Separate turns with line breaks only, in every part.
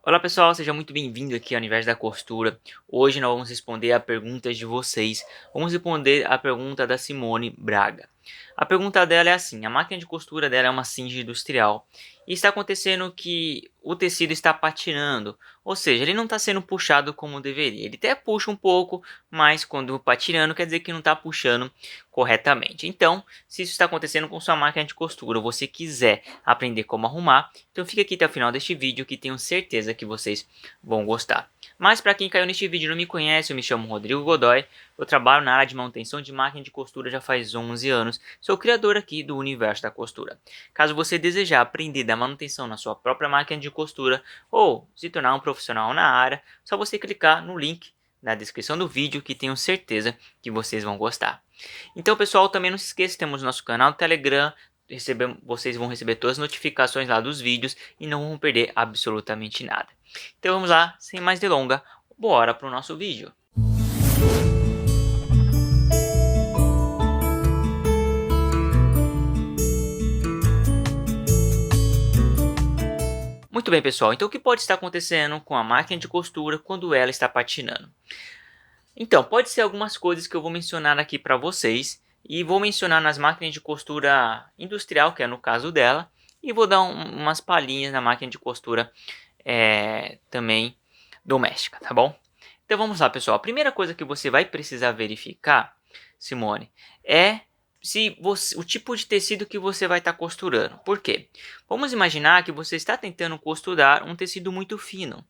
Olá pessoal, seja muito bem-vindo aqui ao Universo da Costura. Hoje nós vamos responder a perguntas de vocês. Vamos responder a pergunta da Simone Braga. A pergunta dela é assim: a máquina de costura dela é uma singe industrial e está acontecendo que o tecido está patinando, ou seja, ele não está sendo puxado como deveria. Ele até puxa um pouco, mas quando patinando quer dizer que não está puxando corretamente. Então, se isso está acontecendo com sua máquina de costura, ou você quiser aprender como arrumar, então fica aqui até o final deste vídeo que tenho certeza que vocês vão gostar. Mas para quem caiu neste vídeo e não me conhece, eu me chamo Rodrigo Godoy, eu trabalho na área de manutenção de máquina de costura já faz 11 anos, sou criador aqui do Universo da Costura. Caso você desejar aprender da manutenção na sua própria máquina de costura ou se tornar um profissional na área, só você clicar no link na descrição do vídeo que tenho certeza que vocês vão gostar. Então pessoal, também não se esqueça, temos nosso canal do Telegram, vocês vão receber todas as notificações lá dos vídeos e não vão perder absolutamente nada. Então vamos lá, sem mais delongas, bora para o nosso vídeo. Muito bem pessoal, então o que pode estar acontecendo com a máquina de costura quando ela está patinando? Então, pode ser algumas coisas que eu vou mencionar aqui para vocês. E vou mencionar nas máquinas de costura industrial, que é no caso dela. E vou dar umas palhinhas na máquina de costura também doméstica, tá bom? Então vamos lá, pessoal. A primeira coisa que você vai precisar verificar, Simone, é o tipo de tecido que você vai estar costurando. Por quê? Vamos imaginar que você está tentando costurar um tecido muito fino.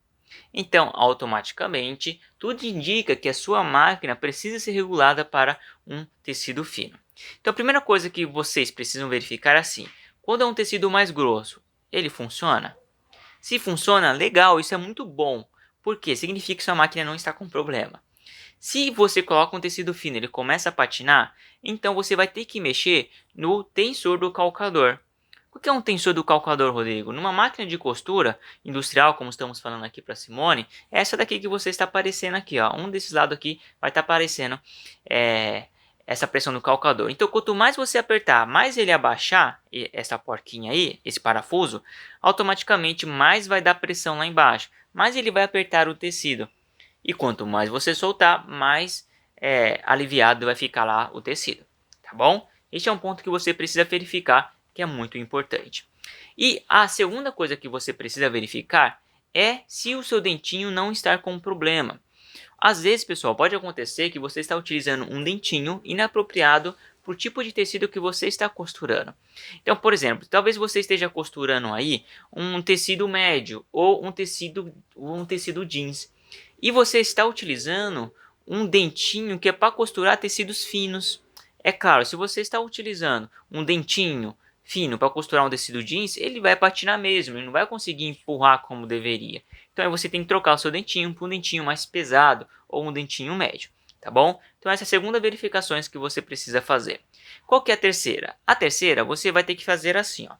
Então, automaticamente, tudo indica que a sua máquina precisa ser regulada para um tecido fino. Então, a primeira coisa que vocês precisam verificar é assim: quando é um tecido mais grosso, ele funciona? Se funciona, legal, isso é muito bom, porque significa que sua máquina não está com problema. Se você coloca um tecido fino e ele começa a patinar, então você vai ter que mexer no tensor do calcador. O que é um tensor do calcador, Rodrigo? Numa máquina de costura industrial, como estamos falando aqui para Simone, é essa daqui que você está aparecendo aqui, ó. Um desses lados aqui vai estar aparecendo essa pressão do calcador. Então, quanto mais você apertar, mais ele abaixar essa porquinha aí, esse parafuso, automaticamente mais vai dar pressão lá embaixo, mais ele vai apertar o tecido. E quanto mais você soltar, mais aliviado vai ficar lá o tecido, tá bom? Este é um ponto que você precisa verificar, que é muito importante. E a segunda coisa que você precisa verificar é se o seu dentinho não está com problema. Às vezes, pessoal, pode acontecer que você está utilizando um dentinho inapropriado para o tipo de tecido que você está costurando. Então, por exemplo, talvez você esteja costurando aí um tecido médio ou um tecido jeans. E você está utilizando um dentinho que é para costurar tecidos finos. É claro, se você está utilizando um dentinho fino para costurar um tecido jeans, ele vai patinar mesmo, ele não vai conseguir empurrar como deveria. Então aí você tem que trocar o seu dentinho por um dentinho mais pesado ou um dentinho médio, tá bom? Então essa é a segunda verificação que você precisa fazer. Qual que é a terceira? A terceira você vai ter que fazer assim, ó.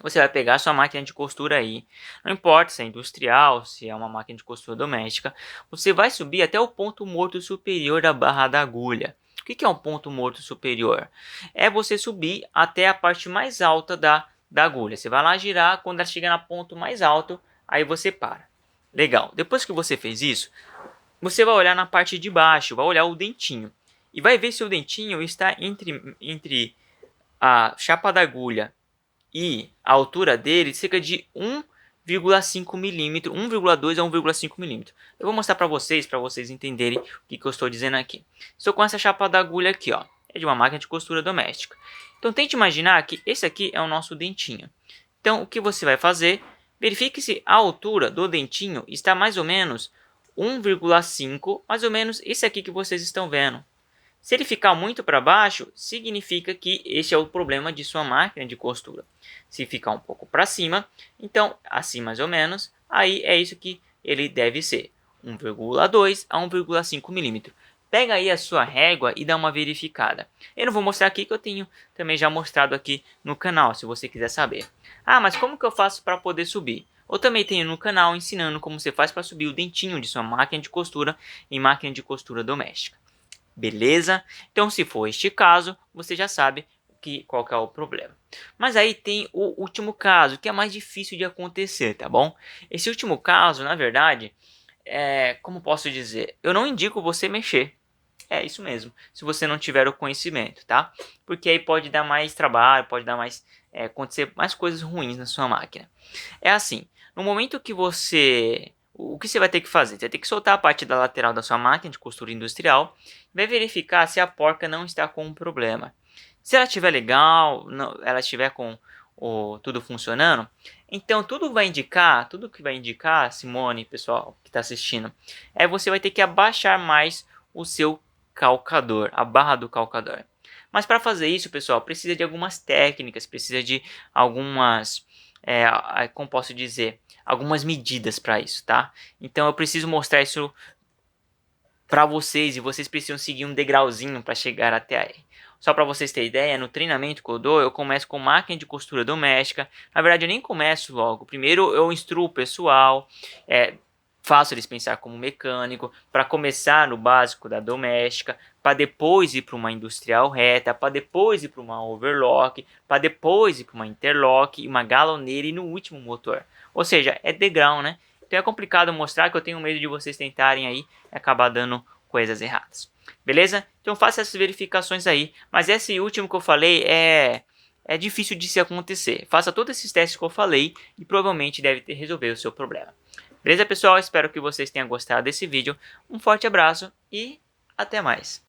Você vai pegar a sua máquina de costura aí, não importa se é industrial, se é uma máquina de costura doméstica, você vai subir até o ponto morto superior da barra da agulha. O que é um ponto morto superior? É você subir até a parte mais alta da agulha. Você vai lá girar, quando ela chegar no ponto mais alto, aí você para. Legal, depois que você fez isso, você vai olhar na parte de baixo, vai olhar o dentinho. E vai ver se o dentinho está entre a chapa da agulha e a altura dele cerca de 1,5 milímetro, 1,2 a 1,5 milímetro. Eu vou mostrar para vocês entenderem o que eu estou dizendo aqui. Estou com essa chapa da agulha aqui, ó, é de uma máquina de costura doméstica. Então tente imaginar que esse aqui é o nosso dentinho. Então o que você vai fazer? Verifique se a altura do dentinho está mais ou menos 1,5, mais ou menos esse aqui que vocês estão vendo. Se ele ficar muito para baixo, significa que esse é o problema de sua máquina de costura. Se ficar um pouco para cima, então assim mais ou menos, aí é isso que ele deve ser, 1,2 a 1,5 milímetro. Pega aí a sua régua e dá uma verificada. Eu não vou mostrar aqui, que eu tenho também já mostrado aqui no canal, se você quiser saber. Ah, mas como que eu faço para poder subir? Eu também tenho no canal ensinando como você faz para subir o dentinho de sua máquina de costura em máquina de costura doméstica. Beleza? Então, se for este caso, você já sabe qual que é o problema. Mas aí tem o último caso, que é mais difícil de acontecer, tá bom? Esse último caso, na verdade, como posso dizer, eu não indico você mexer. É isso mesmo, se você não tiver o conhecimento, tá? Porque aí pode dar mais trabalho, pode dar mais, acontecer mais coisas ruins na sua máquina. É assim, no momento que o que você vai ter que fazer? Você vai ter que soltar a parte da lateral da sua máquina de costura industrial, vai verificar se a porca não está com um problema. Se ela estiver legal, ela estiver com tudo funcionando, então tudo que vai indicar, Simone, pessoal que está assistindo, você vai ter que abaixar mais o seu calcador, a barra do calcador. Mas para fazer isso, pessoal, precisa de algumas técnicas, precisa de algumas, como posso dizer, algumas medidas para isso, tá? Então eu preciso mostrar isso para vocês e vocês precisam seguir um degrauzinho para chegar até aí. Só para vocês terem ideia, no treinamento que eu dou, eu começo com máquina de costura doméstica. Na verdade, eu nem começo logo. Primeiro eu instruo o pessoal, faço eles pensar como mecânico, para começar no básico da doméstica, para depois ir para uma industrial reta, para depois ir para uma overlock, para depois ir para uma interlock, uma galoneira e no último motor. Ou seja, é degrau, né? Então é complicado mostrar, que eu tenho medo de vocês tentarem aí e acabar dando coisas erradas. Beleza? Então faça essas verificações aí. Mas esse último que eu falei é difícil de se acontecer. Faça todos esses testes que eu falei e provavelmente deve ter resolvido o seu problema. Beleza, pessoal? Espero que vocês tenham gostado desse vídeo. Um forte abraço e até mais.